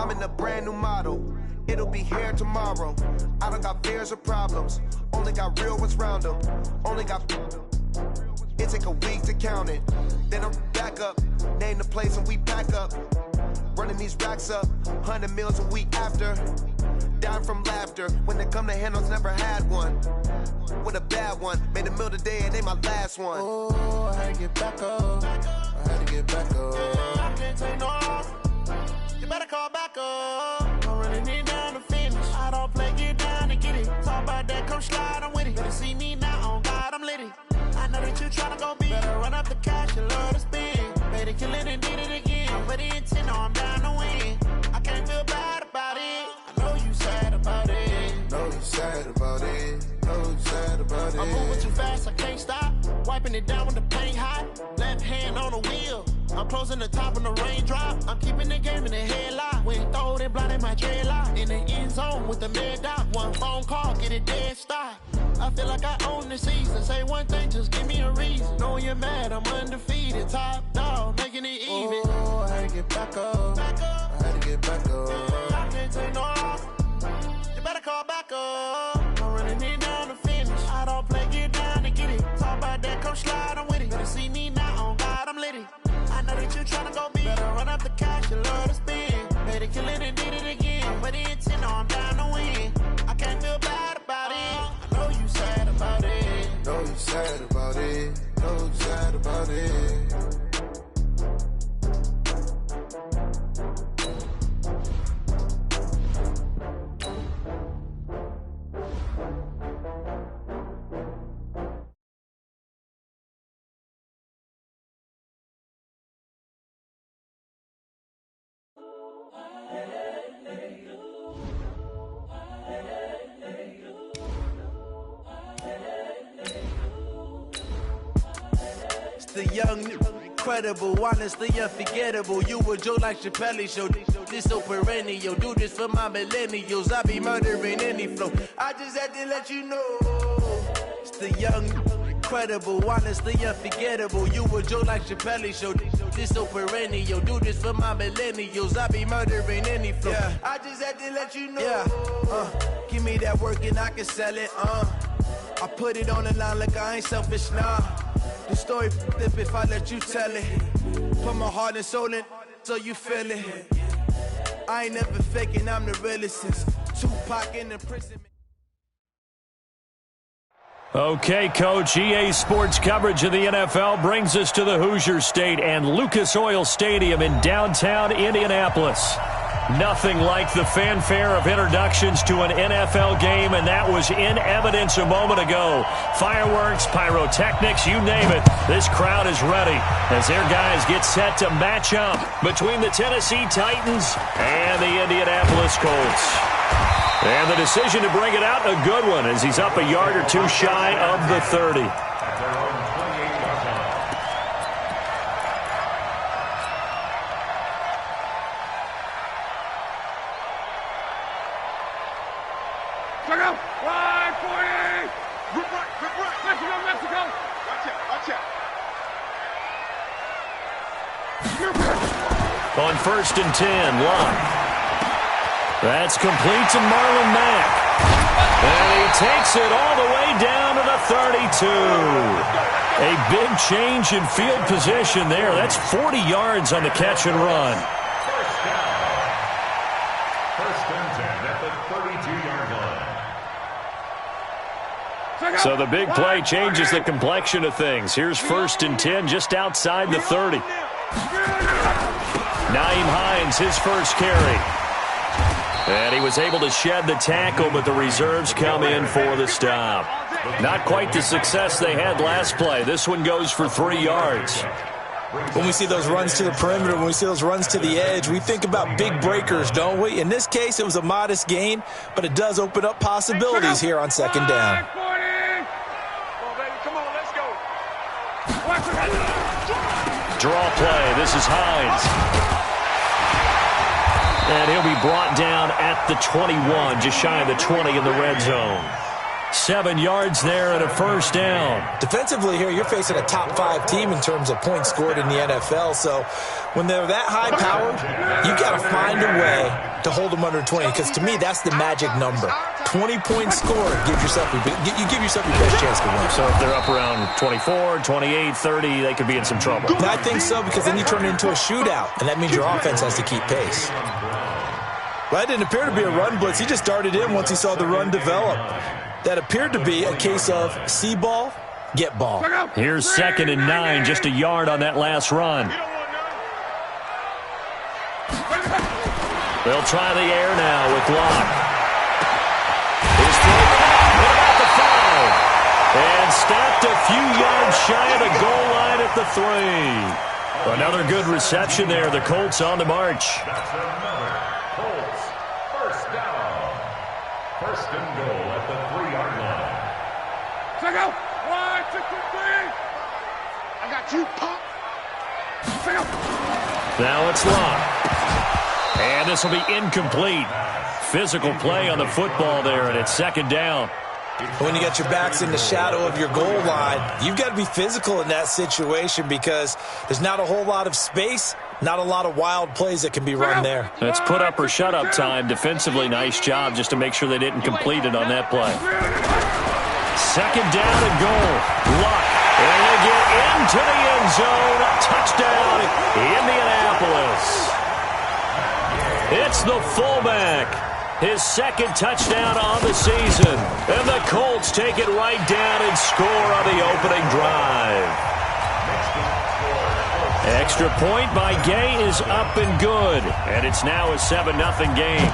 I'm in a brand new model. It'll be here tomorrow. I don't got fears or problems. Only got real ones round them. Only got... It take a week to count it. Then I'm back up. Name the place and we pack up. Running these racks up. 100 meals a week after. Down from laughter. When they come to handles, never had one. With a bad one. Made a meal today and they my last one. Oh, I had to get back up. I had to get back up. I can't take no off. You better call back up. I'm running it down to finish. I don't play, get down and get it. Talk about that, come slide, I'm with it. Better see me now, on God, I'm litty. I know that you tryna go big. Better run up the cash, you love to spend. Better kill it and did it again. I'm with the intent, no, I'm down to win. I can't feel bad about it. I know you sad about it. Know you sad about it. Know you sad about it. I'm moving too fast, I can't stop. Wiping it down when the paint hot. Left hand on the wheel. I'm closing the top when the raindrop. I'm keeping the game in the headlock. When throw it, blinding my dreadlock. In the end zone with the mid dot. One phone call, get it dead stop. I feel like I own the season. Say one thing, just give me a reason. Knowing you're mad, I'm undefeated. Top dog, making it even. Oh, I had to get back up. I had to get back up. I can't take no off. You better call back up. I'm running it down to finish. I don't play, get down to get it. Talk about that, come slide, I'm with it. Better see me now, on God, I'm litty. I know that you tryna go big. Better run up the cash, you love to spend. Better kill it and did it again. But the intent, no, I'm down to win. I can't feel bad about it. I know you sad about it. Know you sad about it. Know you sad about it. The young, incredible, honestly unforgettable. You a Joe like Chappelle show. This so perennial. Do this for my millennials. I be murdering any flow. I just had to let you know. It's the young, incredible, honestly unforgettable. You a Joe like Chappelle show. This so perennial. Do this for my millennials. I be murdering any flow. Yeah. I just had to let you know. Yeah. Give me that work and I can sell it. I put it on the line like I ain't selfish, nah. The story flip if I let you tell it. Put my heart and soul in so you feel it. I ain't never faking, I'm the realest since Tupac in the prison. Okay, Coach, EA Sports coverage of the NFL brings us to the Hoosier State and Lucas Oil Stadium in downtown Indianapolis. Nothing like the fanfare of introductions to an NFL game, and that was in evidence a moment ago. Fireworks, pyrotechnics, you name it. This crowd is ready as their guys get set to match up between the Tennessee Titans and the Indianapolis Colts. And the decision to bring it out, a good one, as he's up a yard or two shy of the 30. On 1st and 10, Locke. That's complete to Marlon Mack. And he takes it all the way down to the 32. A big change in field position there. That's 40 yards on the catch and run. First and 10 at the 32-yard line. So the big play changes the complexion of things. Here's 1st and 10 just outside the 30. Nyheim Hines, his first carry. And he was able to shed the tackle, but the reserves come in for the stop. Not quite the success they had last play. This one goes for 3 yards. When we see those runs to the perimeter, when we see those runs to the edge, we think about big breakers, don't we? In this case, it was a modest gain, but it does open up possibilities here on 2nd down. Draw play. This is Hines. And he'll be brought down at the 21, just shy of the 20 in the red zone. 7 yards there and a first down. Defensively here, you're facing a top 5 team in terms of points scored in the NFL. So when they're that high-powered, you got to find a way to hold them under 20, because to me, that's the magic number. 20 points scored, you give yourself your best chance to win. So if they're up around 24, 28, 30, they could be in some trouble. I think so, because then you turn it into a shootout, and that means your offense has to keep pace. Well, that didn't appear to be a run blitz. He just darted in once he saw the run develop. That appeared to be a case of see ball, get ball. Here's 2nd and 9, just a yard on that last run. They'll try the air now with Locke. He's thrown about the 5. And stopped a few yards shy of the goal line at the 3. Another good reception there. The Colts on the march. That's another Colts first down. First and goal at the 3-yard line. Check out. 1, 2, 3. I got you, pop. Check out. Now it's Locke. And this will be incomplete. Physical play on the football there, and it's 2nd down. When you got your backs in the shadow of your goal line, you've got to be physical in that situation, because there's not a whole lot of space, not a lot of wild plays that can be run there. It's put up or shut up time. Defensively, nice job just to make sure they didn't complete it on that play. 2nd down and goal. Luck. And they get into the end zone. Touchdown, Indianapolis. It's the fullback. His 2nd touchdown on the season. And the Colts take it right down and score on the opening drive. Extra point by Gay is up and good. And it's now a 7-0 game.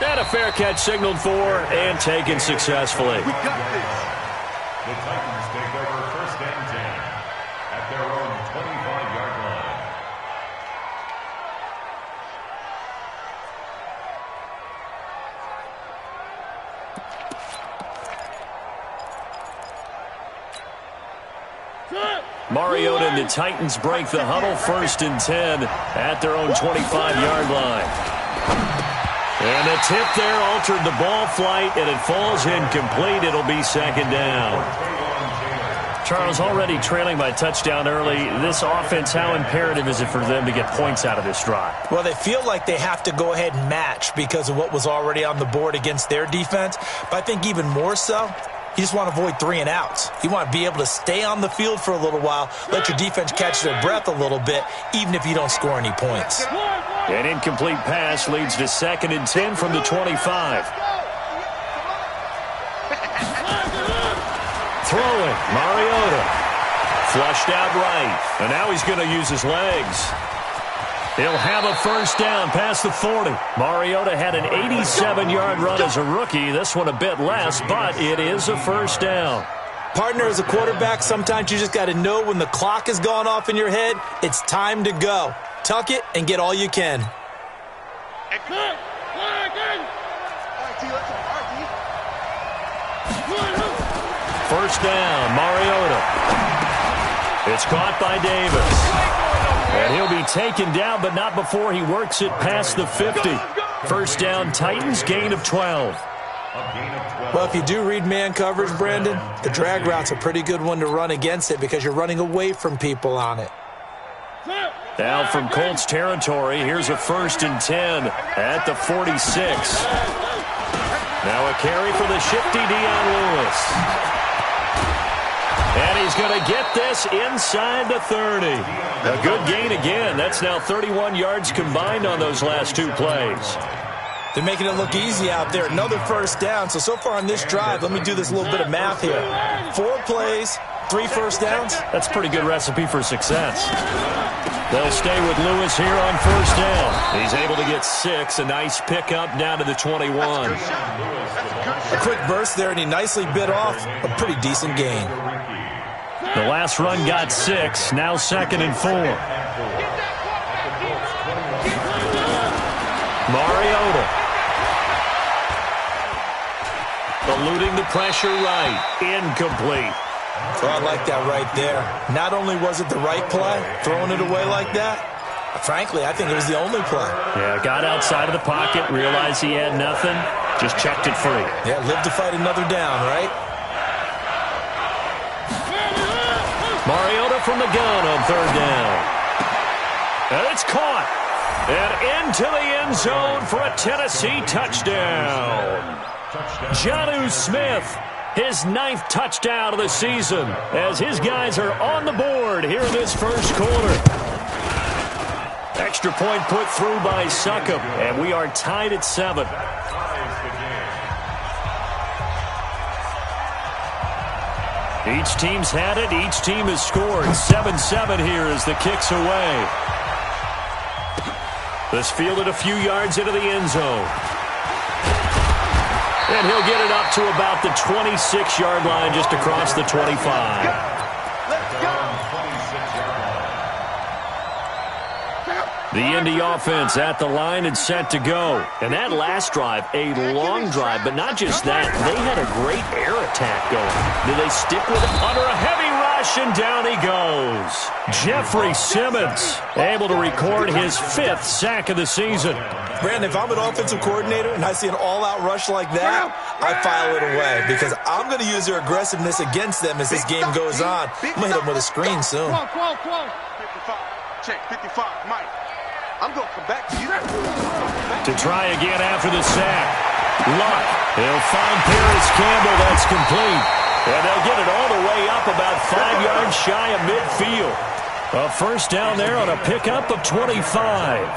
And a fair catch signaled for and taken successfully. The Titans take over 1st and 10 at their own 25-yard line. Mariota and the Titans break the huddle. 1st and 10 at their own 25-yard line. And the tip there altered the ball flight, and it falls incomplete. It'll be 2nd down. Charles, already trailing by touchdown early. This offense, how imperative is it for them to get points out of this drive? Well, they feel like they have to go ahead and match because of what was already on the board against their defense. But I think even more so, you just want to avoid 3 and outs. You want to be able to stay on the field for a little while, let your defense catch their breath a little bit, even if you don't score any points. An incomplete pass leads to 2nd and 10 from the 25. Throwing, Mariota. Flushed out right. And now he's going to use his legs. He'll have a first down past the 40. Mariota had an 87-yard run as a rookie. This one a bit less, but it is a first down. Partner, as a quarterback, sometimes you just got to know when the clock has gone off in your head, it's time to go. Tuck it and get all you can. First down, Mariota. It's caught by Davis. And he'll be taken down, but not before he works it past the 50. First down, Titans, gain of 12. Well, if you do read man coverage, Brandon, the drag route's a pretty good one to run against it because you're running away from people on it. Now from Colts territory, here's a 1st and 10 at the 46. Now a carry for the shifty Dion Lewis. And he's going to get this inside the 30. A good gain again. That's now 31 yards combined on those last 2 plays. They're making it look easy out there. Another first down. So far on this drive, let me do this little bit of math here. 4 plays, 3 first downs. That's a pretty good recipe for success. They'll stay with Lewis here on first down. He's able to get 6. A nice pickup down to the 21. A quick burst there, and he nicely bit off a pretty decent gain. The last run got 6. Now 2nd and 4. Mariota. Eluding the pressure right. Incomplete. So I like that right there. Not only was it the right play, throwing it away like that, Frankly, I think it was the only play. Yeah, got outside of the pocket, realized he had nothing, just chucked it free. Yeah, live to fight another down, right? Mariota from the gun on third down. And it's caught. And into the end zone for a Tennessee touchdown. Jonnu Smith, his 9th touchdown of the season, as his guys are on the board here in this first quarter. Extra point put through by Succop, and we are tied at 7. Each team's had it. Each team has scored. 7-7 here as the kick's away. This fielded a few yards into the end zone. And he'll get it up to about the 26-yard line, just across the 25. Let's go. The Indy offense at the line and set to go. And that last drive, a long drive, but not just that. They had a great air attack going. Do they stick with it under a heavy rush, and down he goes. Jeffrey Simmons able to record his 5th sack of the season. Brandon, if I'm an offensive coordinator and I see an all-out rush like that, I file it away because I'm going to use their aggressiveness against them as this game goes on. I'm going to hit them with a screen soon. 55. Check, 55, Mike. I'm going to come back to you. To try again after the sack. Luck. He'll find Paris Campbell. That's complete. And they'll get it all the way up about 5 yards shy of midfield. A first down there on a pickup of 25.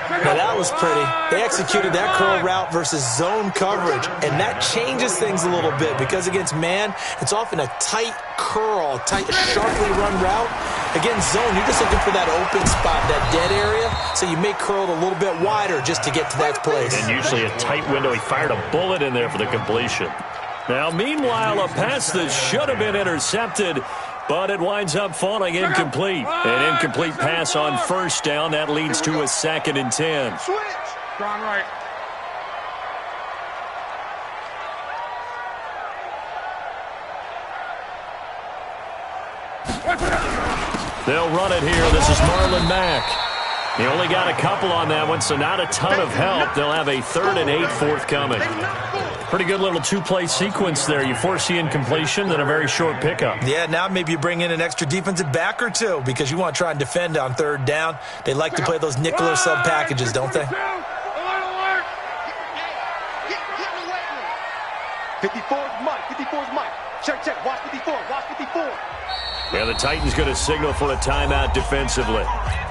Now that was pretty. They executed that curl route versus zone coverage, and that changes things a little bit because against man, it's often a tight curl, tight, sharply run route. Against zone, you're just looking for that open spot, that dead area, so you may curl it a little bit wider just to get to that place. And usually a tight window. He fired a bullet in there for the completion. Now, meanwhile, a pass that should have been intercepted, but it winds up falling incomplete. An incomplete pass on first down. That leads to a 2nd and 10. Switch. Gone right. They'll run it here. This is Marlon Mack. He only got a couple on that one, so not a ton of help. They'll have a 3rd and 8 forthcoming. Pretty good little 2-play sequence there. You force the incompletion, then a very short pickup. Yeah, now maybe you bring in an extra defensive back or two because you want to try and defend on 3rd down. They like to play those nickel or sub packages, don't they? 54's Mike. 54's Mike. Check. Watch 54. Watch 54. Yeah, the Titans going to signal for a timeout defensively.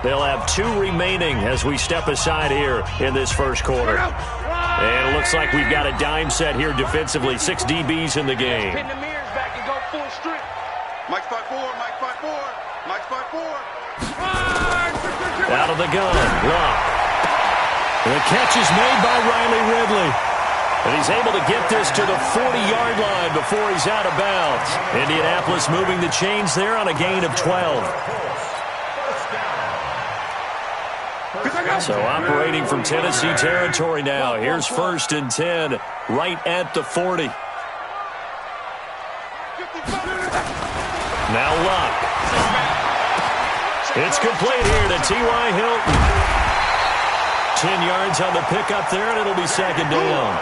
They'll have 2 remaining as we step aside here in this first quarter. And it looks like we've got a dime set here defensively. 6 DBs in the game. Pin the mirrors back and go full strip. Mike 5-4. Mike 5-4. Mike 5-4. Out of the gun. Luck. The catch is made by Riley Ridley. And he's able to get this to the 40-yard line before he's out of bounds. Indianapolis moving the chains there on a gain of 12. So operating from Tennessee territory now. Here's 1st and 10 right at the 40. Now Luck. It's complete here to T.Y. Hilton. 10 yards on the pickup there, and it'll be 2nd down.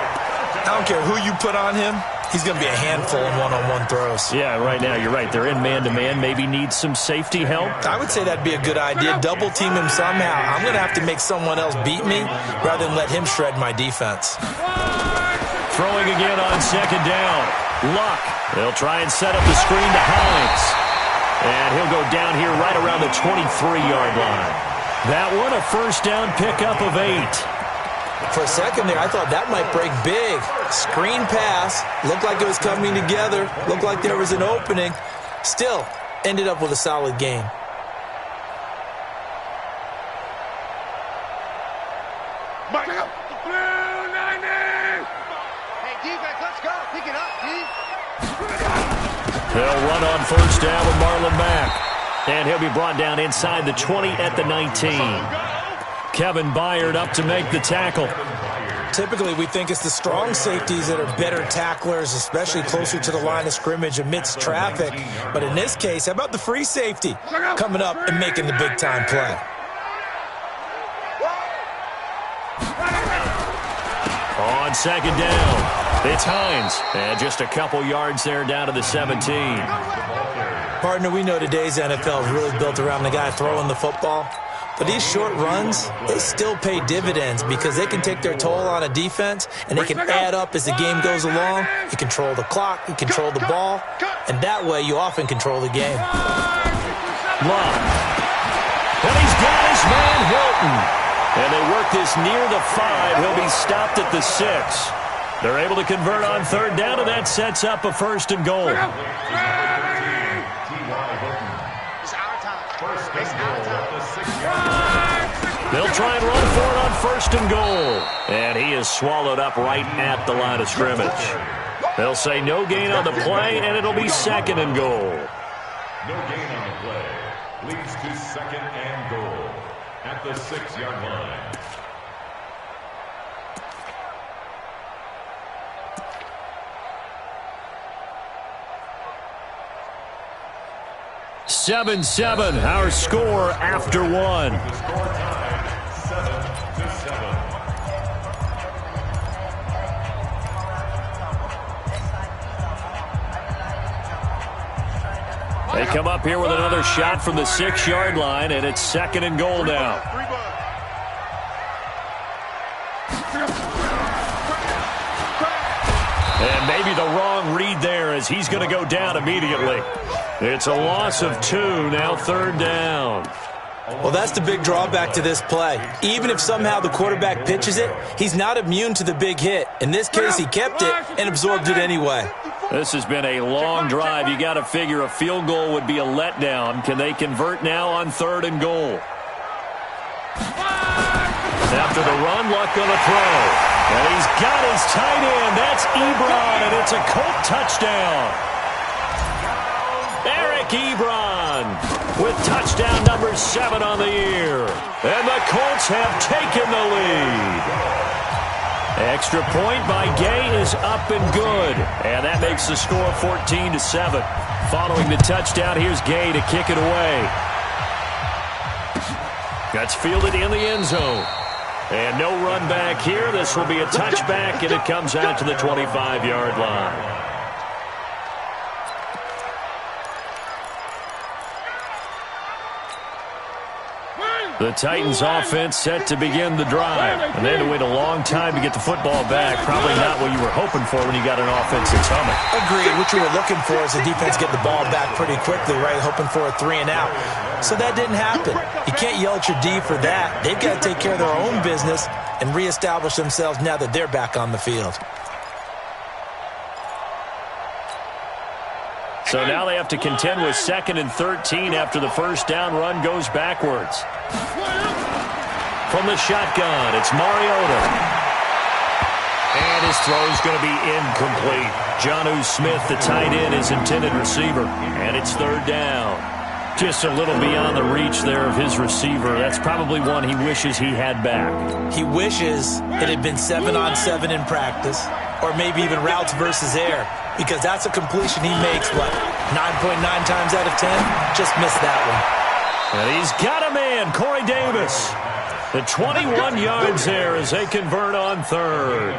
I don't care who you put on him. He's going to be a handful in one-on-one throws. Yeah, right now, you're right. They're in man-to-man. Maybe need some safety help. I would say that'd be a good idea. Double team him somehow. I'm going to have to make someone else beat me rather than let him shred my defense. Throwing again on 2nd down. Luck. They'll try and set up the screen to Hines. And he'll go down here right around the 23-yard line. That one, a first down pickup of 8. For a second there, I thought that might break big. Screen pass. Looked like it was coming together. Looked like there was an opening. Still, ended up with a solid game. Mike. Blue 90. Hey, defense, let's go. Pick it up, D. They'll run on first down with Marlon Mack. And he'll be brought down inside the 20 at the 19. Kevin Byard up to make the tackle. typically we think it's the strong safeties that are better tacklers, especially closer to the line of scrimmage amidst traffic. But in this case, how about the free safety coming up and making the big-time play? On second down, it's Hines. And just a couple yards there down to the 17. Partner, we know today's NFL is really built around the guy throwing the football. But these short runs, they still pay dividends because they can take their toll on a defense, and they can add up as the game goes along. You control the clock, you control the ball, and that way you often control the game. Love. And he's got his man Hilton. And they work this near the 5. He'll be stopped at the 6. They're able to convert on third down, and that sets up a first and goal. They'll try and run for it on first and goal. And he is swallowed up right at the line of scrimmage. They'll say no gain on the play, and it'll be second and goal. No gain on the play. Leads to second and goal at the 6-yard line. Seven, our score after one. The score tied 7-7. They come up here with another shot from the 6-yard line, and it's second and goal now. And maybe the wrong read there as he's going to go down immediately. It's a loss of 2, now third down. Well, that's the big drawback to this play. Even if somehow the quarterback pitches it, he's not immune to the big hit. In this case, he kept it and absorbed it anyway. This has been a long drive. You got to figure a field goal would be a letdown. Can they convert now on third and goal? After the run, Luck on the throw. And he's got his tight end. That's Ebron, and it's a Colt touchdown. Eric Ebron with touchdown number 7 on the year. And the Colts have taken the lead. Extra point by Gay is up and good. And that makes the score 14-7. Following the touchdown, here's Gay to kick it away. That's fielded in the end zone. And no run back here. This will be a touchback, and it comes out to the 25-yard line. The Titans offense set to begin the drive. And they had to wait a long time to get the football back. Probably not what you were hoping for when you got an offense that's humming. Agreed. What you were looking for is the defense get the ball back pretty quickly, right? Hoping for a 3 and out. So that didn't happen. You can't yell at your D for that. They've got to take care of their own business and reestablish themselves now that they're back on the field. So now they have to contend with 2nd and 13 after the first down run goes backwards. From the shotgun, it's Mariota. And his throw's going to be incomplete. Jonnu Smith, the tight end, his intended receiver. And it's third down. Just a little beyond the reach there of his receiver. That's probably one he wishes he had back. He wishes it had been 7-on-7 in practice, or maybe even routes versus air, because that's a completion he makes, 9.9 times out of 10? Just missed that one. And he's got a man, Corey Davis. The 21 yards there as they convert on third.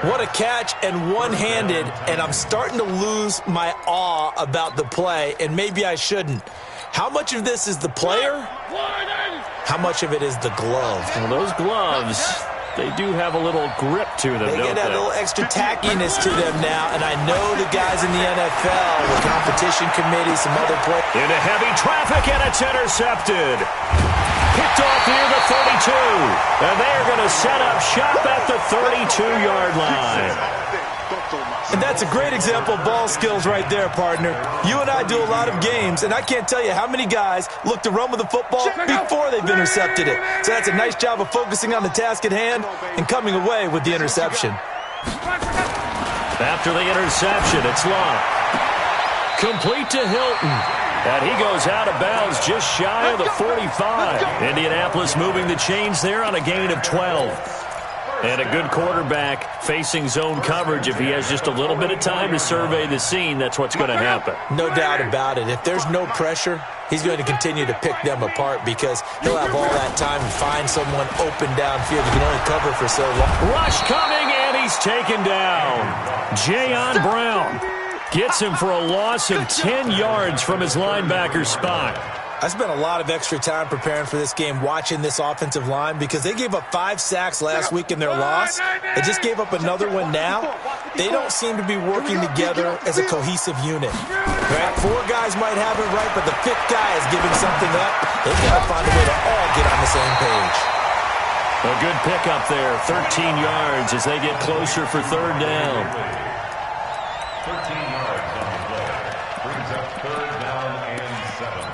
What a catch, and one-handed, and I'm starting to lose my awe about the play, and maybe I shouldn't. How much of this is the player? How much of it is the glove? Well, those gloves, they do have a little grip to them, They don't get that little extra tackiness to them now, and I know the guys in the NFL, the competition committee, some other players. Into heavy traffic, and it's intercepted. Picked off near the 32. And they're going to set up shop at the 32-yard line. And that's a great example of ball skills right there, partner. You and I do a lot of games, and I can't tell you how many guys look to run with the football before they've intercepted it. So that's a nice job of focusing on the task at hand and coming away with the interception. After the interception, it's Locke. Complete to Hilton. And he goes out of bounds just shy of the 45. Indianapolis moving the chains there on a gain of 12. And a good quarterback facing zone coverage. If he has just a little bit of time to survey the scene, that's what's going to happen. No doubt about it. If there's no pressure, he's going to continue to pick them apart because he'll have all that time to find someone open downfield. He can only cover for so long. Rush coming, and he's taken down. Jayon Brown gets him for a loss of 10 yards from his linebacker spot. I spent a lot of extra time preparing for this game watching this offensive line because they gave up 5 sacks last week in their loss. They just gave up another one now. They don't seem to be working together as a cohesive unit. Right? 4 guys might have it right, but the 5th guy is giving something up. They've got to find a way to all get on the same page. A good pickup there, 13 yards as they get closer for third down. 13 yards on the play. Brings up third down and 7.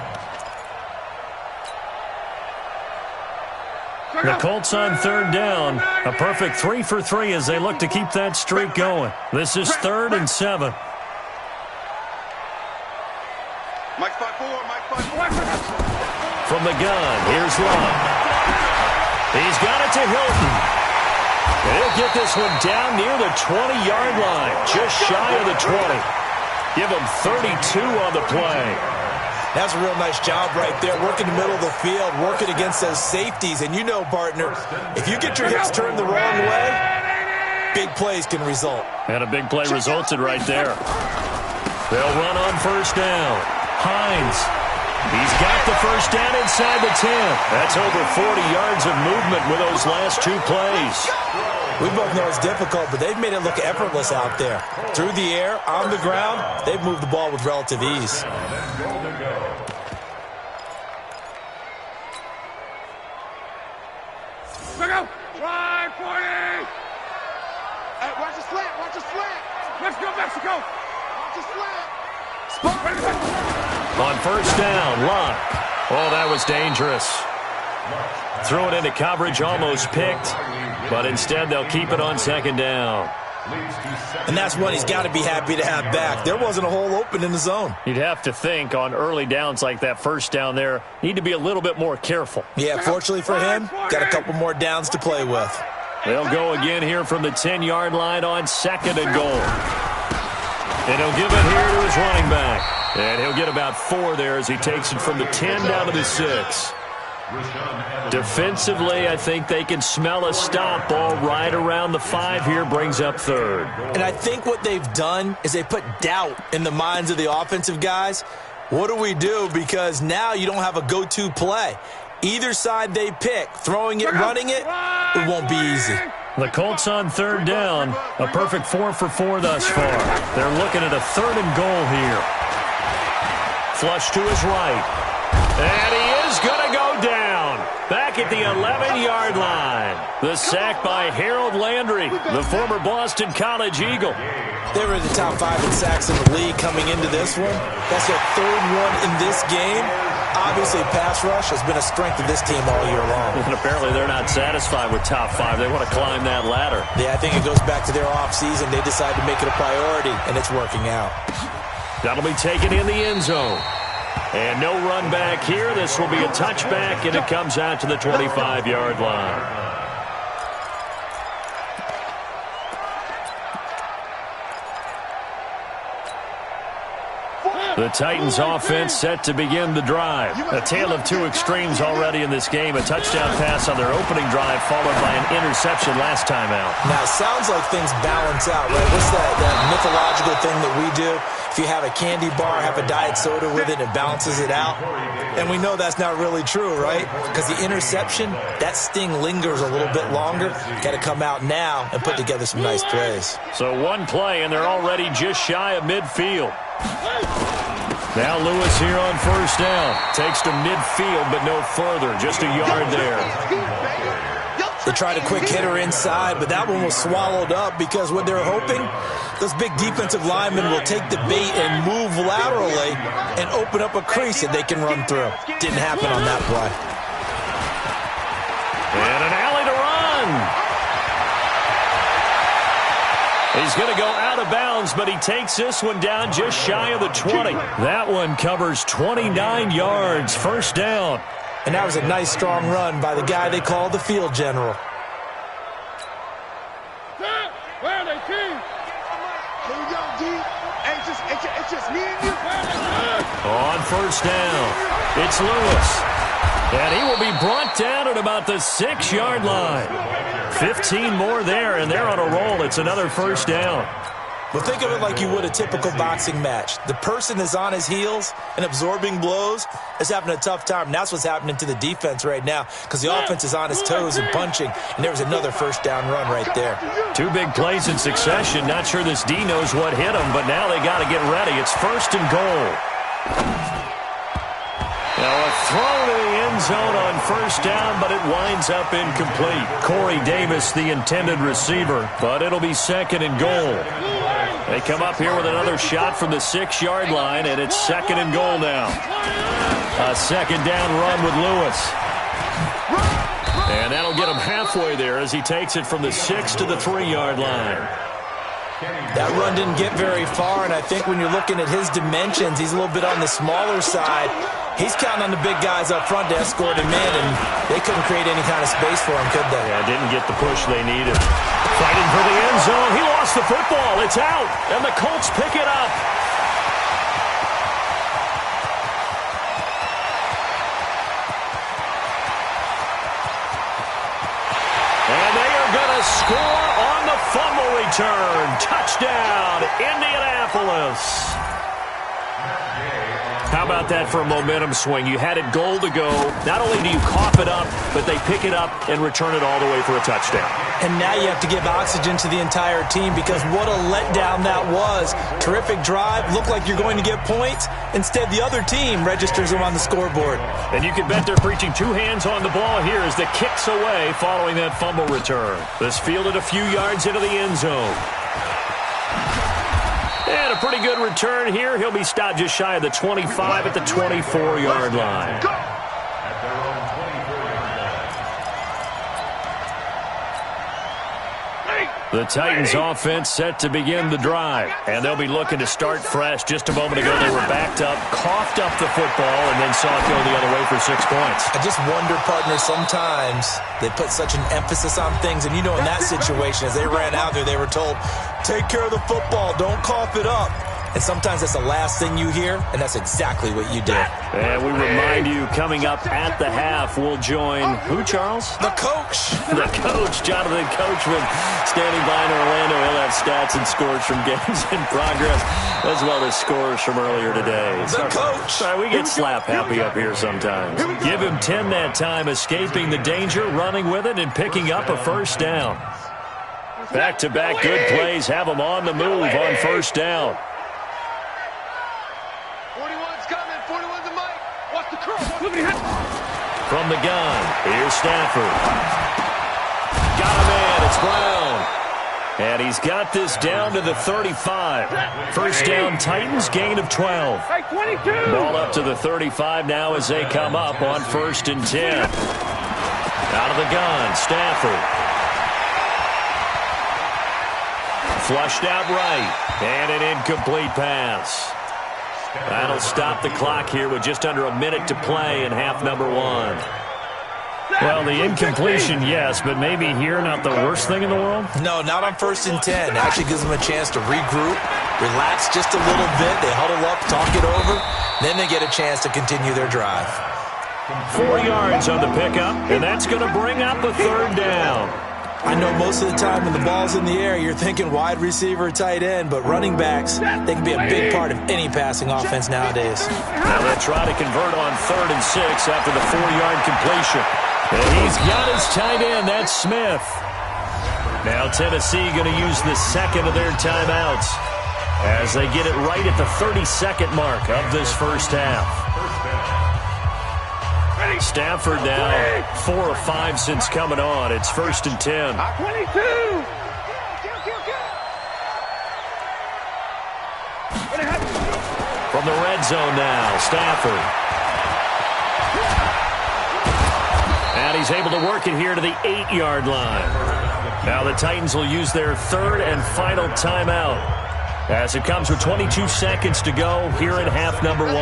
The Colts on third down. A perfect 3 for 3 as they look to keep that streak going. This is 3rd and 7. From the gun, here's Love. He's got it to Hilton. He'll get this one down near the 20-yard line, just shy of the 20. Give him 32 on the play. That's a real nice job right there, working the middle of the field, working against those safeties. And you know, partner, if you get your hips turned the wrong way, big plays can result. And a big play resulted right there. They'll run on first down. Hines, he's got the first down inside the 10. That's over 40 yards of movement with those last 2 plays. We both know it's difficult, but they've made it look effortless out there. Through the air, on the ground, they've moved the ball with relative ease. Look out! Ride 40! Hey, watch the slant! Watch the slant! Let's go, Mexico! Watch the slant! On first down, Luck. Oh, that was dangerous. Threw it into coverage, almost picked, but instead they'll keep it on second down. And that's one he's got to be happy to have back. There wasn't a hole open in the zone. You'd have to think on early downs like that first down there, need to be a little bit more careful. Yeah, fortunately for him, got a couple more downs to play with. They'll go again here from the 10-yard line on 2nd and goal. And he'll give it here to his running back. And he'll get about 4 there as he takes it from the 10 down to the 6. Defensively, I think they can smell a stop ball right around the 5 here, brings up 3rd. And I think what they've done is they put doubt in the minds of the offensive guys. What do we do? Because now you don't have a go-to play. Either side they pick, throwing it, running it, it won't be easy. The Colts on 3rd down, a perfect 4 for 4 thus far. They're looking at a 3rd and goal here. Flush to his right. And he is going to go down. Back at the 11-yard line. The sack by Harold Landry, the former Boston College Eagle. They were in the top 5 in sacks in the league coming into this one. That's their 3rd one in this game. Obviously, pass rush has been a strength of this team all year long. And apparently they're not satisfied with top 5. They want to climb that ladder. Yeah, I think it goes back to their offseason. They decided to make it a priority, and it's working out. That'll be taken in the end zone. And no run back here. This will be a touchback, and it comes out to the 25-yard line. The Titans offense set to begin the drive. A tale of 2 extremes already in this game. A touchdown pass on their opening drive followed by an interception last time out. Now, it sounds like things balance out, right? What's that mythological thing that we do? If you have a candy bar, have a diet soda with it, it balances it out. And we know that's not really true, right? Because the interception, that sting lingers a little bit longer. Got to come out now and put together some nice plays. So 1 play, and they're already just shy of midfield. Now Lewis here on first down. Takes to midfield, but no further. Just a yard there. They tried a quick hitter inside, but that one was swallowed up because what they're hoping, those big defensive linemen will take the bait and move laterally and open up a crease that they can run through. Didn't happen on that play. And an alley to run. He's going to go out of bounds, but he takes this one down just shy of the 20. That one covers 29 yards, first down. And that was a nice, strong run by the guy they call the field general. just me and you. On first down, it's Lewis. And he will be brought down at about the 6-yard line. 15 more there, and they're on a roll. It's another first down. Well, think of it like you would a typical boxing match. The person is on his heels and absorbing blows is having a tough time. And that's what's happening to the defense right now because the offense is on his toes and punching. And there was another first down run right there. 2 big plays in succession. Not sure this D knows what hit him, but now they got to get ready. It's first and goal. Now a throw to the end zone on first down, but it winds up incomplete. Corey Davis, the intended receiver, but it'll be second and goal. They come up here with another shot from the 6-yard line, and it's second and goal now. A second down run with Lewis. And that'll get him halfway there as he takes it from the 6 to the 3-yard line. That run didn't get very far, and I think when you're looking at his dimensions, he's a little bit on the smaller side. He's counting on the big guys up front to escort him in, and they couldn't create any kind of space for him, could they? Yeah, didn't get the push they needed. Fighting for the end zone. He lost the football. It's out, and the Colts pick it up. And they are going to score on the fumble return. Touchdown, Indianapolis. How about that for a momentum swing? You had it goal to go. Not only do you cough it up, but they pick it up and return it all the way for a touchdown. And now you have to give oxygen to the entire team because what a letdown that was. Terrific drive. Looked like you're going to get points. Instead, the other team registers them on the scoreboard. And you can bet they're preaching 2 hands on the ball here as the kick's away following that fumble return. This fielded a few yards into the end zone. And a pretty good return here. He'll be stopped just shy of the 25 at the 24-yard line. The Titans offense set to begin the drive. And they'll be looking to start fresh. Just a moment ago, they were backed up, coughed up the football, and then saw it go the other way for 6 points. I just wonder, partner, sometimes they put such an emphasis on things. And you know in that situation, as they ran out there, they were told, take care of the football, don't cough it up. And sometimes that's the last thing you hear, and that's exactly what you did. And we remind you, coming up at the half, we'll join who, Charles? The coach. The coach, Jonathan Coachman, standing by in Orlando. He'll have stats and scores from games in progress, as well as scores from earlier today. The coach. Sorry, we get slap happy up here sometimes. Give him 10 that time, escaping the danger, running with it, and picking up a first down. Back-to-back good plays have him on the move on first down. 41's coming. 41's the mic. Watch the curl. From the gun, here's Stafford. Got him in. It's Brown. And he's got this down to the 35. First down, Titans, gain of 12. Hey, 22. Ball up to the 35 now as they come up on first and 10. Out of the gun, Stafford. Flushed out right. And an incomplete pass. That'll stop the clock here with just under a minute to play in half number 1. Well, the incompletion, yes, but maybe here not the worst thing in the world? No, not on first and 10. It actually gives them a chance to regroup, relax just a little bit. They huddle up, talk it over. Then they get a chance to continue their drive. 4 yards on the pickup, and that's going to bring up a third down. I know most of the time when the ball's in the air, you're thinking wide receiver, tight end, but running backs, they can be a big part of any passing offense nowadays. Now they'll try to convert on 3rd and 6 after the 4-yard completion. And he's got his tight end. That's Smith. Now Tennessee going to use the second of their timeouts as they get it right at the 32nd mark of this first half. Stafford now 4 of 5 since coming on. It's first and 10. 22. From the red zone now, Stafford. And he's able to work it here to the 8-yard line. Now the Titans will use their 3rd and final timeout as it comes with 22 seconds to go here in half number 1.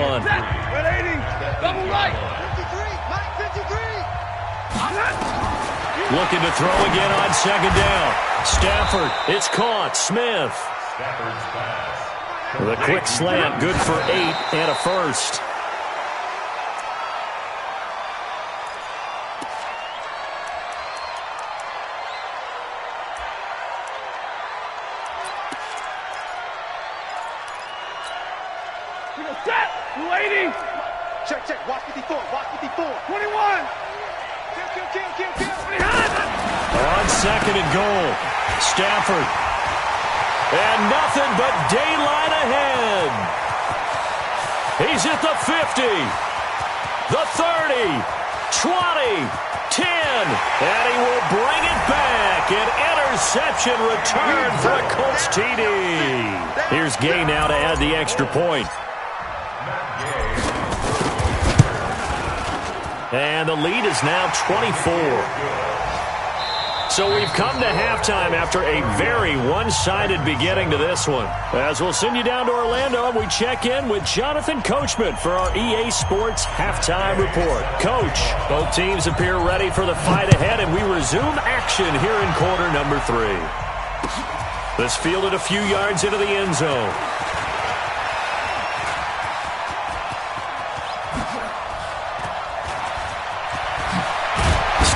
Double right. 53. Looking to throw again on 2nd down. Stafford, it's caught. Smith. Stafford's pass. The quick slant, good for 8 and a first. Set! 280! Check, check. Watch 54. Watch 54. 21! Kill. 20! On second and goal, Stafford. And nothing but daylight ahead. He's at the 50, the 30, 20, 10, and he will bring it back. An interception return for a Colts TD. Here's Gay now to add the extra point. And the lead is now 24. So we've come to halftime after a very one-sided beginning to this one. As we'll send you down to Orlando, we check in with Jonathan Coachman for our EA Sports Halftime Report. Coach, both teams appear ready for the fight ahead, and we resume action here in quarter number 3. This fielded a few yards into the end zone.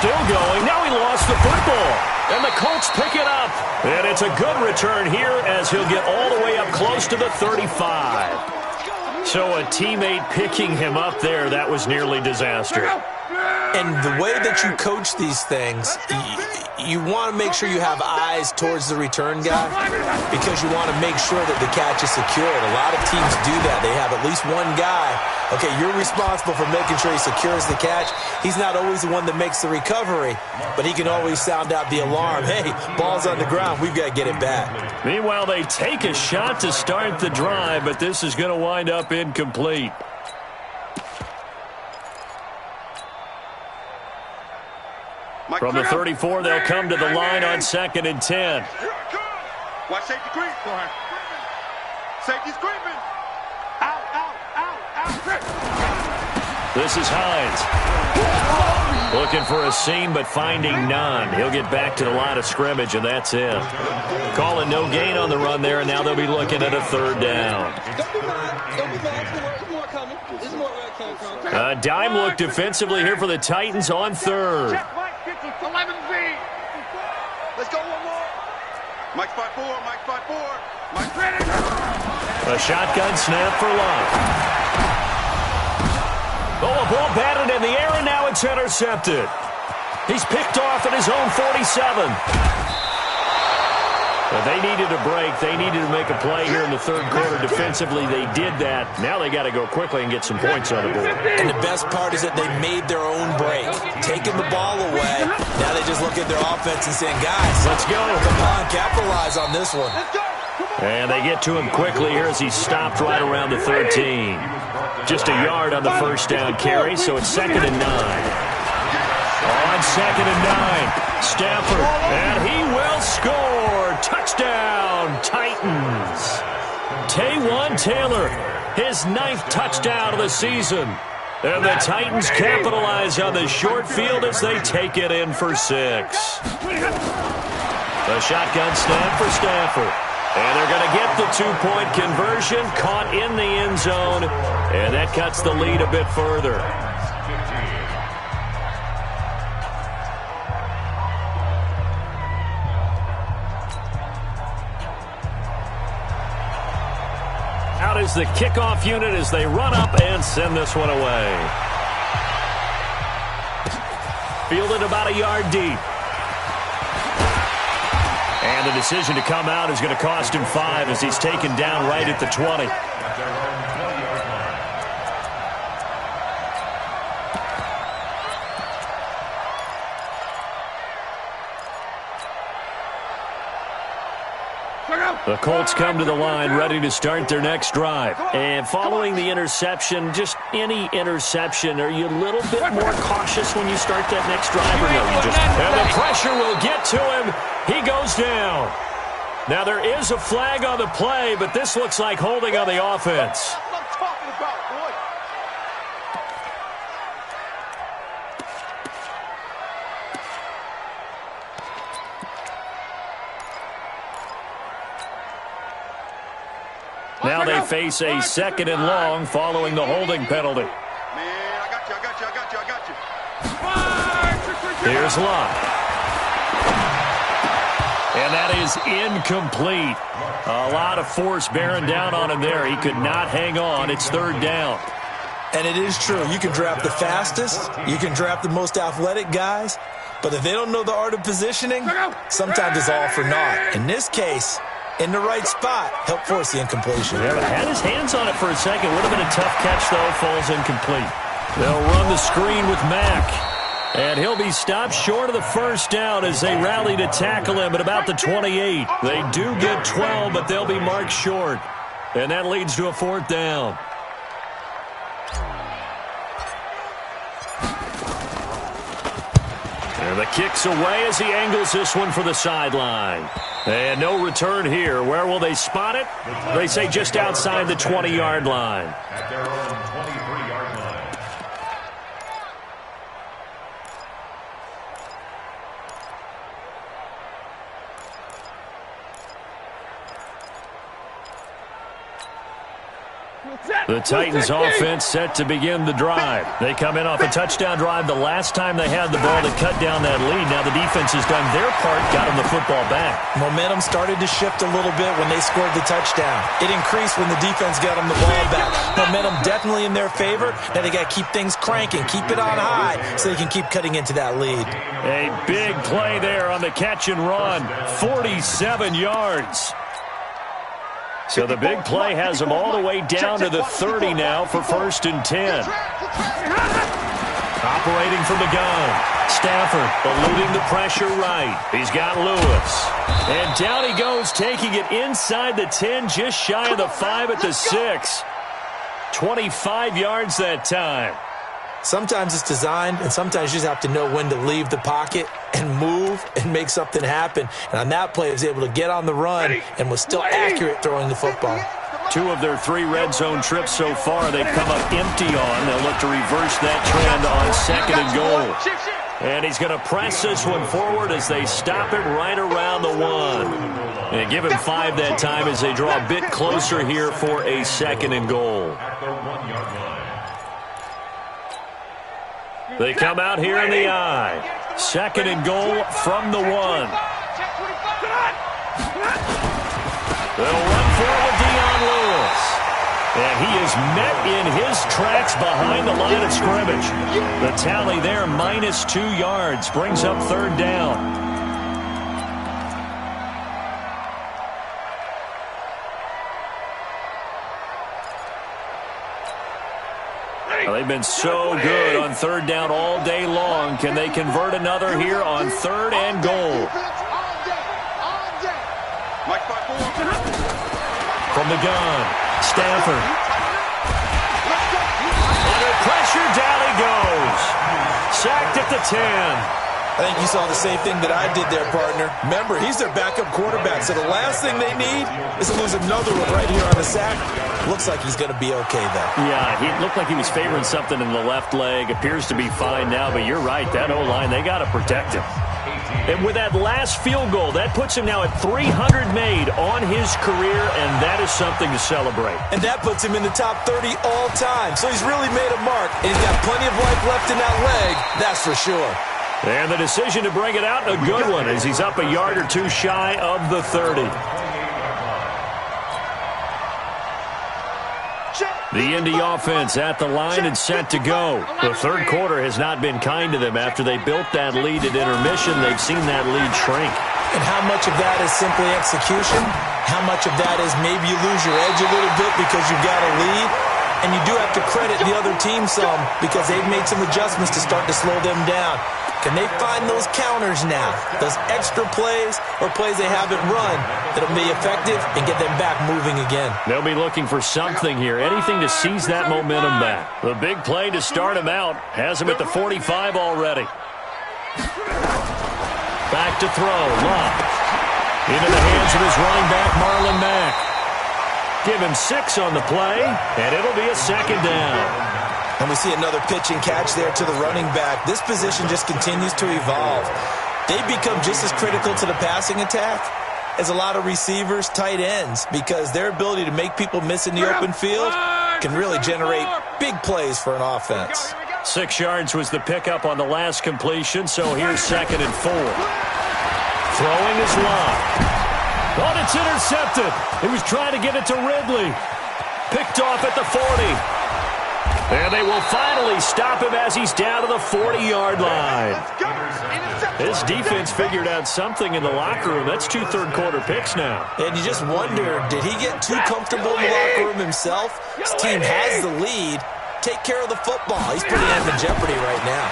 Still going. Now he lost the football. And the Colts pick it up. And it's a good return here as he'll get all the way up close to the 35. So a teammate picking him up there, that was nearly disaster. And the way that you coach these things, you want to make sure you have eyes towards the return guy because you want to make sure that the catch is secured. A lot of teams do that. They have at least one guy. Okay, you're responsible for making sure he secures the catch. He's not always the one that makes the recovery, but he can always sound out the alarm. Hey, ball's on the ground. We've got to get it back. Meanwhile, they take a shot to start the drive, but this is going to wind up incomplete. From the 34, they'll come to the line on 2nd and 10. Watch safety creep. Safety's creeping. Out. This is Hines. Looking for a seam, but finding none. He'll get back to the line of scrimmage, and that's it. Calling no gain on the run there, and now they'll be looking at a 3rd down. A dime look defensively here for the Titans on 3rd. 11Z. Let's go one more. Mike's 5-4. Mike's ready. A shotgun snap for Love. Oh, a ball batted in the air, and now it's intercepted. He's picked off at his own 47. But they needed a break. They needed to make a play here in the 3rd quarter. Defensively, they did that. Now they got to go quickly and get some points on the board. And the best part is that they made their own break. Taking the ball away. Now they just look at their offense and saying, guys, let's go. Come on, capitalize on this one. And they get to him quickly here as he's stopped right around the 13. Just a yard on the 1st down carry, so it's 2nd and 9. On 2nd and 9, Stafford, and he will score. Touchdown, Titans. Taywan Taylor, his 9th touchdown of the season. And the Titans capitalize on the short field as they take it in for 6. The shotgun snap for Stafford. And they're going to get the 2-point conversion, caught in the end zone, and that cuts the lead a bit further. Out is the kickoff unit as they run up and send this one away. Fielded about a yard deep. And the decision to come out is going to cost him 5 as he's taken down right at the 20. The Colts come to the line ready to start their next drive. And following the interception, just any interception, are you a little bit more cautious when you start that next drive? Or no, you just, and the pressure will get to him. He goes down. Now there is a flag on the play, but this looks like holding on the offense. That's what I'm talking about, boy. Now face a 2nd and long following the holding penalty. Man, I got you. Here's Locke. And that is incomplete. A lot of force bearing down on him there. He could not hang on. It's 3rd down. And it is true. You can draft the fastest. You can draft the most athletic guys. But if they don't know the art of positioning, sometimes it's all for naught. In this case, in the right spot, help force the incompletion. Yeah, but had his hands on it for a second. Would have been a tough catch, though. Falls incomplete. They'll run the screen with Mack. And he'll be stopped short of the 1st down as they rally to tackle him at about the 28. They do get 12, but they'll be marked short. And that leads to a 4th down. And the kick's away as he angles this one for the sideline. And no return here. Where will they spot it? They say just outside the 20-yard line. At their own 23-yard line. The Titans offense set to begin the drive. They come in off a touchdown drive the last time they had the ball to cut down that lead. Now the defense has done their part, got them the football back. Momentum started to shift a little bit when they scored the touchdown. It increased when the defense got them the ball back. Momentum definitely in their favor. Now they got to keep things cranking, keep it on high so they can keep cutting into that lead. A big play there on the catch and run. 47 yards. So the big play has them all the way down to the 30 now for 1st and 10. Operating from the gun. Stafford eluding the pressure right. He's got Lewis. And down he goes, taking it inside the 10, just shy of the 5 at the 6. 25 yards that time. Sometimes it's designed, and sometimes you just have to know when to leave the pocket and move and make something happen. And on that play, he was able to get on the run and was still accurate throwing the football. 2 of their 3 red zone trips so far they've come up empty on. They'll look to reverse that trend on 2nd and goal. And he's going to press this one forward as they stop it right around the 1. And give him 5 that time as they draw a bit closer here for a 2nd and goal. They come out here in the I. 2nd and goal from the 1. They'll run for it with Dion Lewis. And he is met in his tracks behind the line of scrimmage. The tally there, -2 yards, brings up 3rd down. They've been so good on 3rd down all day long. Can they convert another here on 3rd and goal? From the gun, Stafford. Under pressure, down he goes. Sacked at the 10. I think you saw the same thing that I did there, partner. Remember, he's their backup quarterback, so the last thing they need is to lose another one right here on the sack. Looks like he's going to be okay, though. Yeah, he looked like he was favoring something in the left leg. Appears to be fine now, but you're right. That O-line, they got to protect him. And with that last field goal, that puts him now at 300 made on his career, and that is something to celebrate. And that puts him in the top 30 all time. So he's really made a mark, and he's got plenty of life left in that leg, that's for sure. And the decision to bring it out, a good one, as he's up a yard or 2 shy of the 30. The Indy offense at the line and set to go. The 3rd quarter has not been kind to them. After they built that lead at intermission, they've seen that lead shrink. And how much of that is simply execution? How much of that is maybe you lose your edge a little bit because you've got a lead? And you do have to credit the other team some because they've made some adjustments to start to slow them down. Can they find those counters now, those extra plays or plays they haven't run that'll be effective and get them back moving again? They'll be looking for something here, anything to seize that momentum back. The big play to start him out has him at the 45 already. Back to throw, Locke. Into the hands of his running back, Marlon Mack. Give him 6 on the play, and it'll be a 2nd down. And we see another pitch and catch there to the running back. This position just continues to evolve. They become just as critical to the passing attack is a lot of receivers, tight ends, because their ability to make people miss in the open field can really generate big plays for an offense. 6 yards was the pickup on the last completion, so here's 2nd and 4. Throwing is Locke. Oh, it's intercepted. He was trying to get it to Ridley. Picked off at the 40. And they will finally stop him as he's down to the 40-yard line. His defense figured out something in the locker room. That's 2 third-quarter picks now. And you just wonder, did he get too comfortable in the locker room himself? His team has the lead. Take care of the football. He's putting them in jeopardy right now.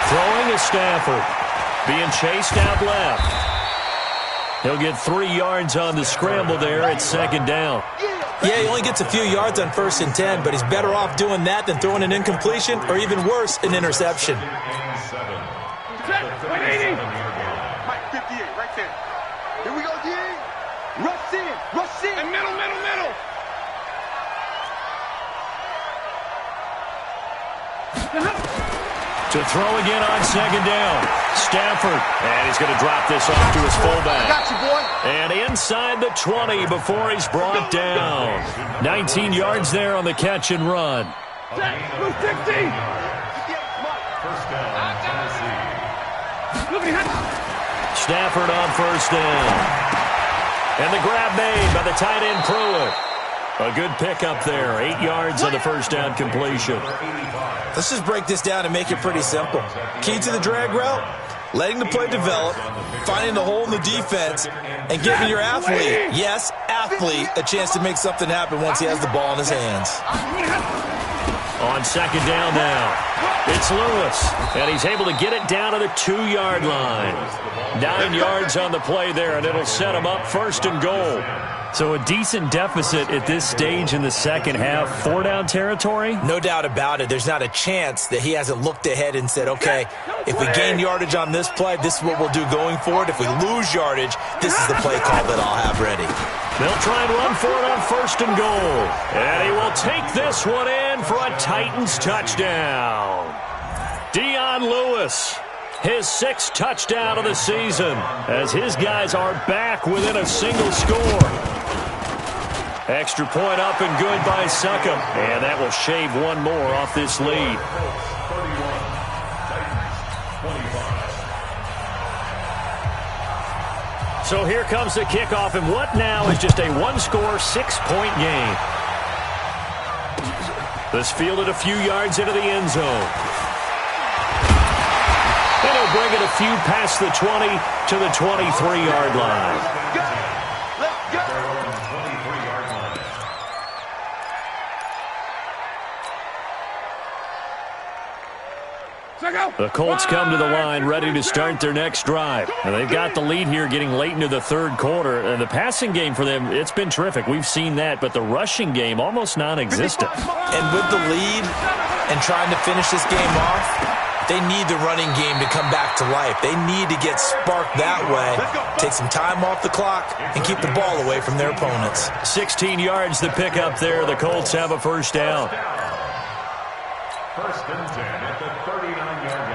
Throwing is Stafford. Being chased out left. He'll get 3 yards on the scramble there at 2nd down. Yeah, he only gets a few yards on 1st and 10, but he's better off doing that than throwing an incompletion or even worse, an interception. Mike, 58, right there. Here we go, D. Rush in, rush in. And middle, middle, middle. To throw again on 2nd down. Stafford. And he's going to drop this off to his fullback. I got you, boy. And inside the 20 before he's brought down. 19 yards there on the catch and run. Move 60. First down, Tennessee. Stafford on 1st down. And the grab made by the tight end Pruitt. A good pickup there. 8 yards on the 1st down completion. Let's just break this down and make it pretty simple. Key to the drag route, letting the play develop, finding the hole in the defense, and giving your athlete, yes, athlete, a chance to make something happen once he has the ball in his hands. On 2nd down now. It's Lewis, and he's able to get it down to the 2-yard line. 9 yards on the play there, and it'll set him up 1st and goal. So a decent deficit at this stage in the second half. 4-down territory? No doubt about it. There's not a chance that he hasn't looked ahead and said, okay, if we gain yardage on this play, this is what we'll do going forward. If we lose yardage, this is the play call that I'll have ready. They'll try and run for it on 1st and goal. And he will take this one in for a Titans touchdown. Dion Lewis, his 6th touchdown of the season, as his guys are back within a single score. Extra point up and good by Succop. And that will shave one more off this lead. So here comes the kickoff, and what now is just a 1-score, 6-point game. This fielded a few yards into the end zone. And he'll bring it a few past the 20 to the 23-yard line. The Colts come to the line ready to start their next drive. Now they've got the lead here getting late into the 3rd quarter. The passing game for them, it's been terrific. We've seen that, but the rushing game almost non-existent. And with the lead and trying to finish this game off, they need the running game to come back to life. They need to get sparked that way, take some time off the clock, and keep the ball away from their opponents. 16 yards the pickup there. The Colts have a 1st down. 1st and 10 at the 39-yard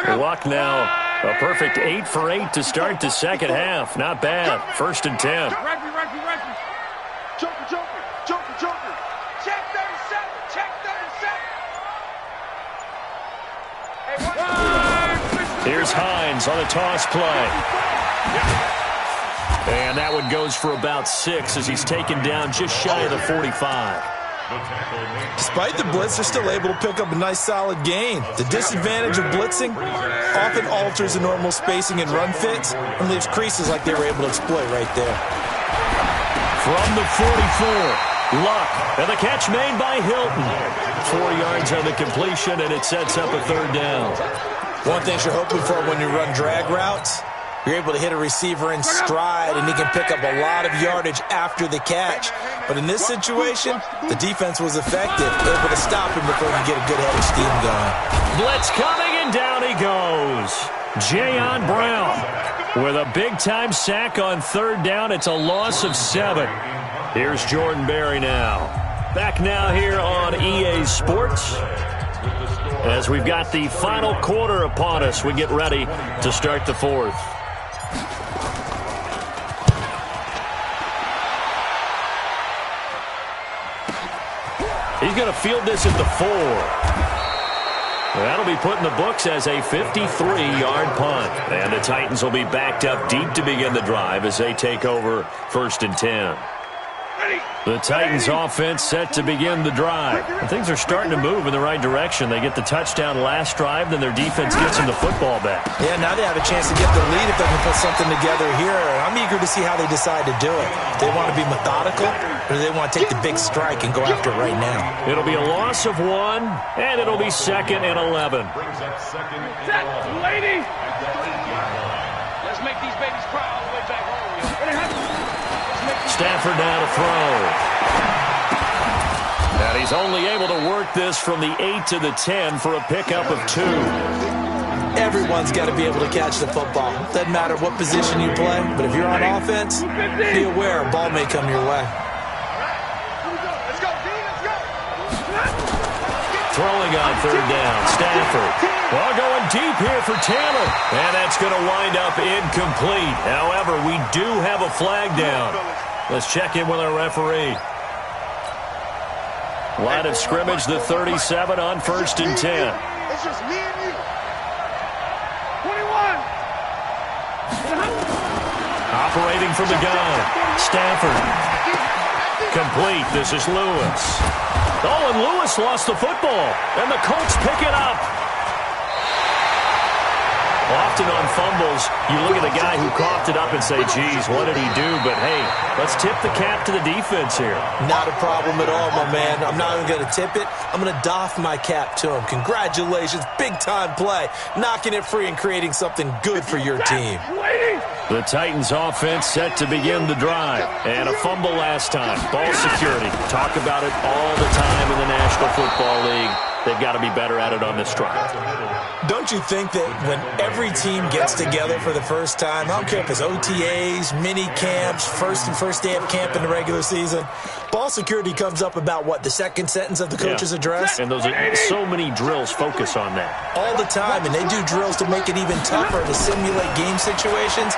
line. Luck now. A perfect 8 for 8 to start the second half. Not bad. 1st and 10. Joker, Joker, Joker, Joker. Check 37, check 37. Here's Hines on a toss play. And that one goes for about 6 as he's taken down just shy of the 45. Despite the blitz, they're still able to pick up a nice solid gain. The disadvantage of blitzing often alters the normal spacing and run fits and leaves creases like they were able to exploit right there. From the 44, Luck, and the catch made by Hilton. 4 yards on the completion, and it sets up a 3rd down. One thing you're hoping for when you run drag routes, you're able to hit a receiver in stride, and he can pick up a lot of yardage after the catch. But in this situation, the defense was effective, able to stop him before he could get a good head of steam going. Blitz coming, and down he goes. Jayon Brown with a big-time sack on 3rd down. It's a loss of 7. Here's Jordan Berry now. Back now here on EA Sports. As we've got the final quarter upon us, we get ready to start the fourth. He's going to field this at the 4. That'll be put in the books as a 53-yard punt. And the Titans will be backed up deep to begin the drive as they take over 1st and 10. The Titans offense set to begin the drive. And things are starting to move in the right direction. They get the touchdown last drive, then their defense gets them the football back. Yeah, now they have a chance to get the lead if they can put something together here. I'm eager to see how they decide to do it. Do they want to be methodical, or do they want to take the big strike and go after it right now? It'll be a loss of 1, and it'll be 2nd and 11. Set, lady! Let's make these babies cry all the way back home. Stafford now to throw. And he's only able to work this from the 8 to the 10 for a pickup of 2. Everyone's got to be able to catch the football. Doesn't matter what position you play, but if you're on offense, be aware a ball may come your way. Let's go, D, let's go! Throwing on 3rd down, Stafford. Well, going deep here for Taylor. And that's going to wind up incomplete. However, we do have a flag down. Let's check in with our referee. Line of scrimmage, the 37 on 1st and 10. It's just me and you. 21. Operating from the gun. Stafford. Complete. This is Lewis. Oh, and Lewis lost the football. And the Colts pick it up. Often on fumbles, you look at the guy who coughed it up and say, geez, what did he do? But, hey, let's tip the cap to the defense here. Not a problem at all, my man. I'm not even going to tip it. I'm going to doff my cap to him. Congratulations. Big-time play. Knocking it free and creating something good for your team. The Titans offense set to begin the drive. And a fumble last time. Ball security. Talk about it all the time in the National Football League. They've got to be better at it on this drive. Don't you think that when every team gets together for the first time, I don't care if it's OTAs, mini camps, first day of camp in the regular season, ball security comes up about what, the second sentence of the coach's address? And those are so many drills focus on that. All the time, and they do drills to make it even tougher to simulate game situations.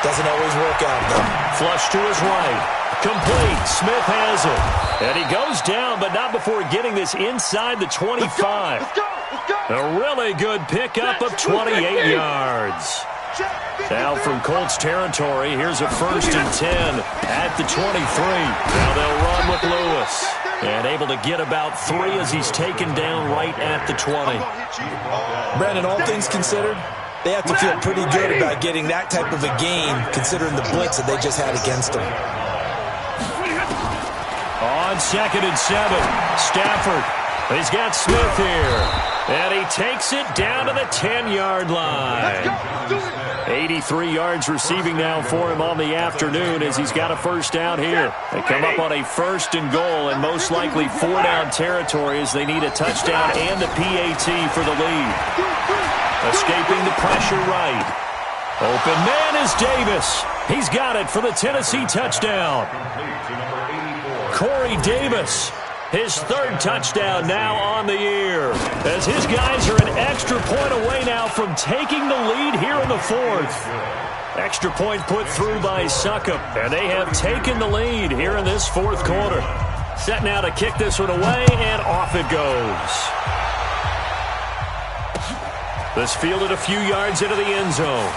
Doesn't always work out, though. Flush to his right. Complete. Smith has it. And he goes down, but not before getting this inside the 25. Let's go. A really good pickup of 28 yards. Now from Colts territory, here's a 1st and 10 at the 23. Now they'll run with Lewis. And able to get about 3 as he's taken down right at the 20. Brandon, all things considered, they have to feel pretty good about getting that type of a gain, considering the blitz that they just had against them. On 2nd and 7, Stafford. He's got Smith here. And he takes it down to the 10-yard line. 83 yards receiving now for him on the afternoon as he's got a 1st down here. They come up on a 1st and goal and most likely 4-down territory as they need a touchdown and a PAT for the lead. Escaping the pressure right. Open man is Davis. He's got it for the Tennessee touchdown. Corey Davis, his 3rd touchdown now on the year, as his guys are an extra point away now from taking the lead here in the 4th. Extra point put through by Suckup, and they have taken the lead here in this 4th quarter. Set now to kick this one away, and off it goes. This fielded a few yards into the end zone.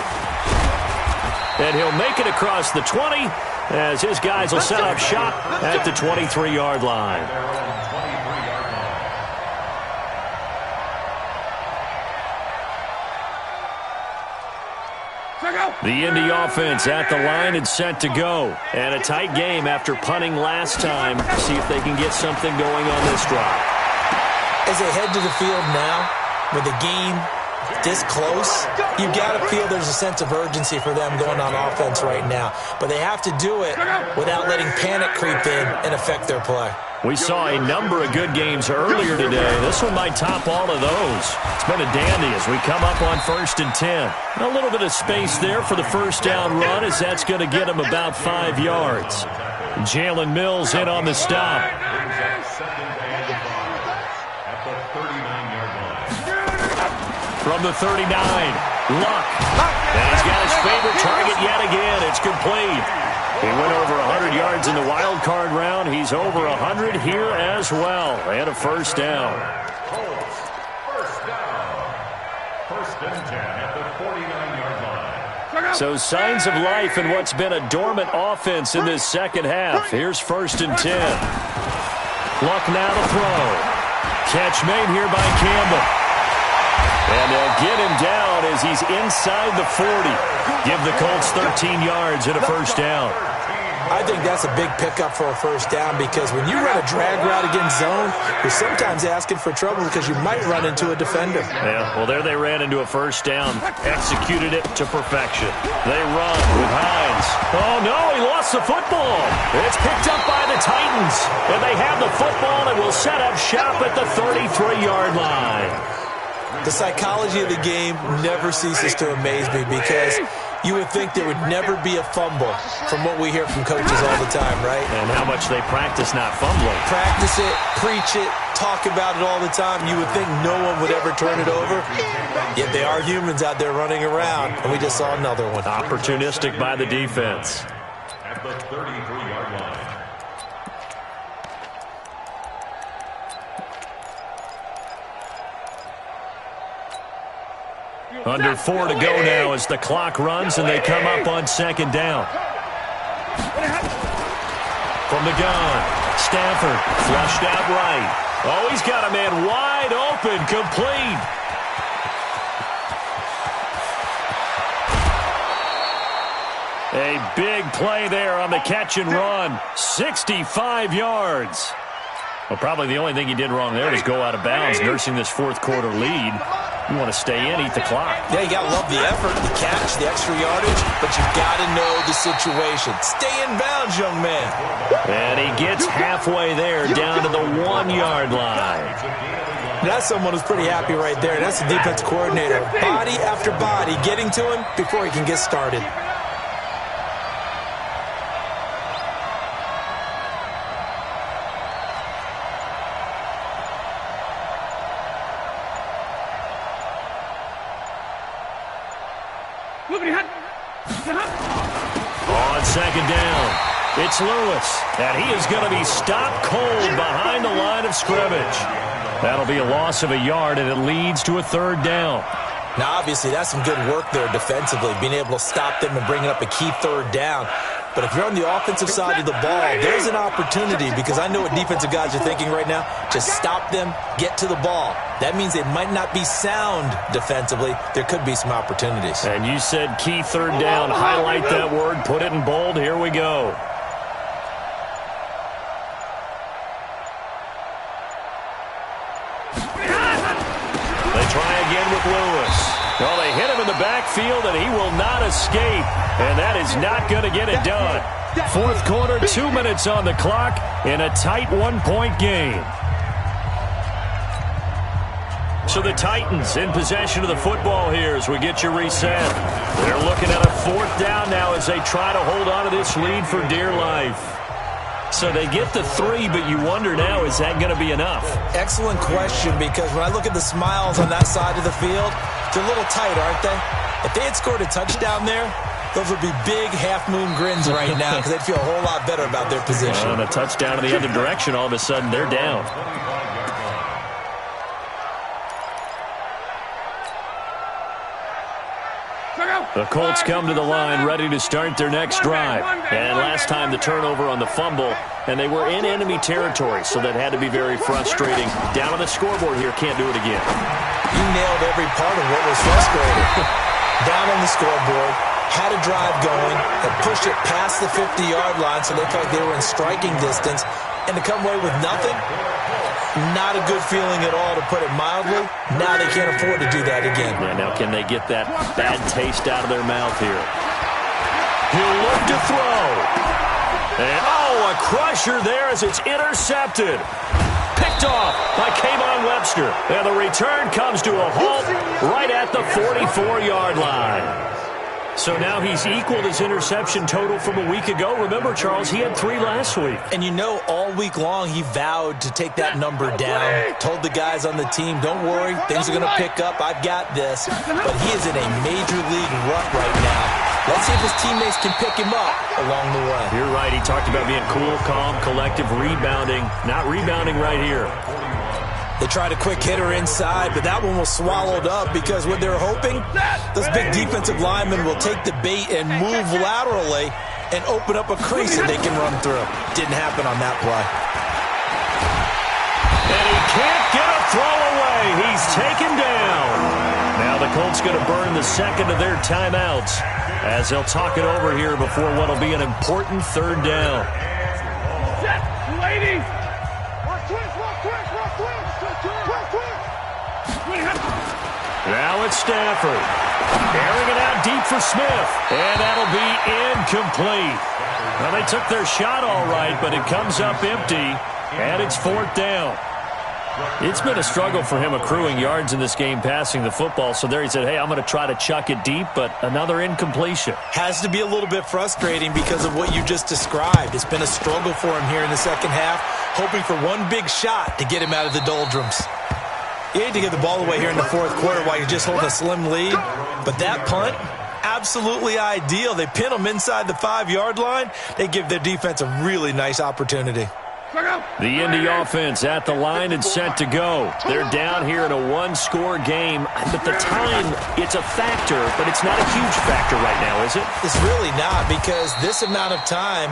And he'll make it across the 20, as his guys will set up shop at the 23-yard line. The Indy offense at the line and set to go. And a tight game after punting last time. See if they can get something going on this drive. As they head to the field now, with the game this close, you've got to feel there's a sense of urgency for them going on offense right now. But they have to do it without letting panic creep in and affect their play. We saw a number of good games earlier today. This one might top all of those. It's been a dandy as we come up on 1st and 10. A little bit of space there for the 1st down run, as that's going to get him about 5 yards. Jalen Mills in on the stop. At the 39-yard from the 39. Luck. And he's got his favorite target yet again. It's complete. He went over 100 yards in the wild card round. He's over 100 here as well. And a first down. First down. First and 10 at the 49-yard line. So signs of life in what's been a dormant offense in this second half. Here's first and 10. Luck now to throw. Catch made here by Campbell. And they'll get him down as he's inside the 40. Give the Colts 13 yards and a first down. I think that's a big pickup for a first down because when you run a drag route against zone, you're sometimes asking for trouble because you might run into a defender. Yeah, well, there they ran into a first down. Executed it to perfection. They run with Hines. Oh, no, he lost the football. It's picked up by the Titans. And they have the football and will set up shop at the 33-yard line. The psychology of the game never ceases to amaze me because you would think there would never be a fumble from what we hear from coaches all the time, right? And how much they practice not fumbling. Practice it, preach it, talk about it all the time. You would think no one would ever turn it over. Yet they are humans out there running around, and we just saw another one. Opportunistic by the defense. At the 33-yard line. Under 4 to go now as the clock runs and they come up on second down. From the gun, Stafford flushed out right. Oh, he's got a man wide open, complete. A big play there on the catch and run. 65 yards. Well, probably the only thing he did wrong there was go out of bounds, nursing this fourth quarter lead. You want to stay in, eat the clock. Yeah, you got to love the effort, the catch, the extra yardage, but you got to know the situation. Stay in bounds, young man. And he gets halfway there, down to the 1-yard line. That's someone who's pretty happy right there. That's the defense coordinator. Body after body getting to him before he can get started. On second down, it's Lewis, and he is going to be stopped cold behind the line of scrimmage. That'll be a loss of a yard, and it leads to a third down. Now, obviously, that's some good work there defensively, being able to stop them and bringing up a key third down. But if you're on the offensive side of the ball, there's an opportunity because I know what defensive guys are thinking right now. Just stop them, get to the ball. That means they might not be sound defensively. There could be some opportunities. And you said key third down. Highlight that word. Put it in bold. Here we go. They try again with Lewis. Well, they hit him in the backfield, and he will not escape. And that is not going to get it done. Fourth quarter, 2 minutes on the clock in a tight one-point game. So the Titans in possession of the football here as we get you reset. They're looking at a fourth down now as they try to hold on to this lead for dear life. So they get the 3, but you wonder now, is that going to be enough? Excellent question, because when I look at the smiles on that side of the field, they're a little tight, aren't they? If they had scored a touchdown there, those would be big half-moon grins right now because they'd feel a whole lot better about their position. On a touchdown in the other direction, all of a sudden they're down. The Colts come to the line ready to start their next drive. And last time the turnover on the fumble, and they were in enemy territory, so that had to be very frustrating. Down on the scoreboard here, can't do it again. You nailed every part of what was frustrating. Down on the scoreboard, had a drive going, had pushed it past the 50-yard line so they felt like they were in striking distance, and to come away with nothing, not a good feeling at all, to put it mildly. Now they can't afford to do that again. Yeah, now can they get that bad taste out of their mouth here? He'll look to throw. And, oh, a crusher there as it's intercepted. Picked off by Kayvon Webster. And the return comes to a halt right at the 44-yard line. So now he's equaled his interception total from a week ago. Remember, Charles, he had 3 last week. And you know, all week long he vowed to take that number down. Told the guys on the team, don't worry, things are going to pick up. I've got this. But he is in a major league rut right now. Let's see if his teammates can pick him up along the way. You're right. He talked about being cool, calm, collective, rebounding. Not rebounding right here. They tried a quick hitter inside, but that one was swallowed up because what they're hoping, those big defensive linemen will take the bait and move laterally and open up a crease that they can run through. Didn't happen on that play. And he can't get a throw away. He's taken down. Now the Colts going to burn the second of their timeouts as they'll talk it over here before what will be an important 3rd down. Set, ladies. Now it's Stafford. Airing it out deep for Smith. And that'll be incomplete. Well, they took their shot all right, but it comes up empty. And it's 4th down. It's been a struggle for him accruing yards in this game passing the football. So there he said, hey, I'm going to try to chuck it deep, but another incompletion. Has to be a little bit frustrating because of what you just described. It's been a struggle for him here in the second half, hoping for one big shot to get him out of the doldrums. You hate to get the ball away here in the 4th quarter while you're just holding a slim lead, but that punt, absolutely ideal. They pin them inside the 5-yard line. They give their defense a really nice opportunity. The Indy offense at the line and set to go. They're down here in a 1-score game. But the time, it's a factor, but it's not a huge factor right now, is it? It's really not, because this amount of time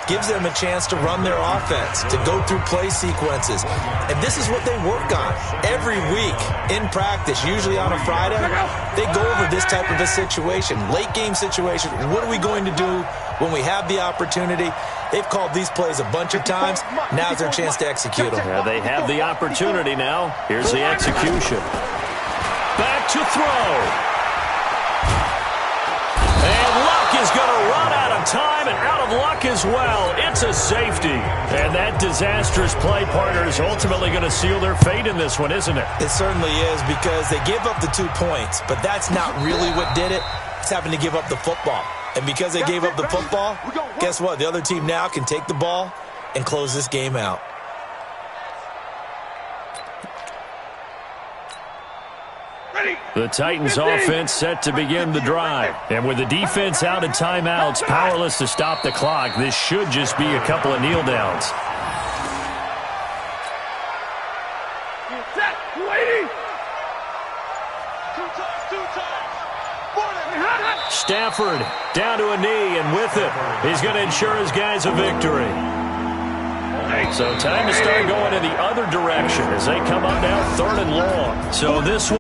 gives them a chance to run their offense, to go through play sequences. And this is what they work on every week in practice, usually on a Friday. They go over this type of a situation, late game situation. What are we going to do when we have the opportunity? They've called these plays a bunch of times. Now's their chance to execute them. Yeah, they have the opportunity now. Here's the execution. Back to throw. And Luck is going to run out of time and out of luck as well. It's a safety. And that disastrous play, partner, is ultimately going to seal their fate in this one, isn't it? It certainly is, because they gave up the 2 points, but that's not really what did it. It's having to give up the football. And because they gave up the football, guess what? The other team now can take the ball and close this game out. The Titans offense set to begin the drive. And with the defense out of timeouts, powerless to stop the clock, this should just be a couple of kneel downs. Set, ladies. Stafford down to a knee, and with it, he's going to ensure his guys a victory. So time to start going in the other direction as they come up now 3rd and long. So this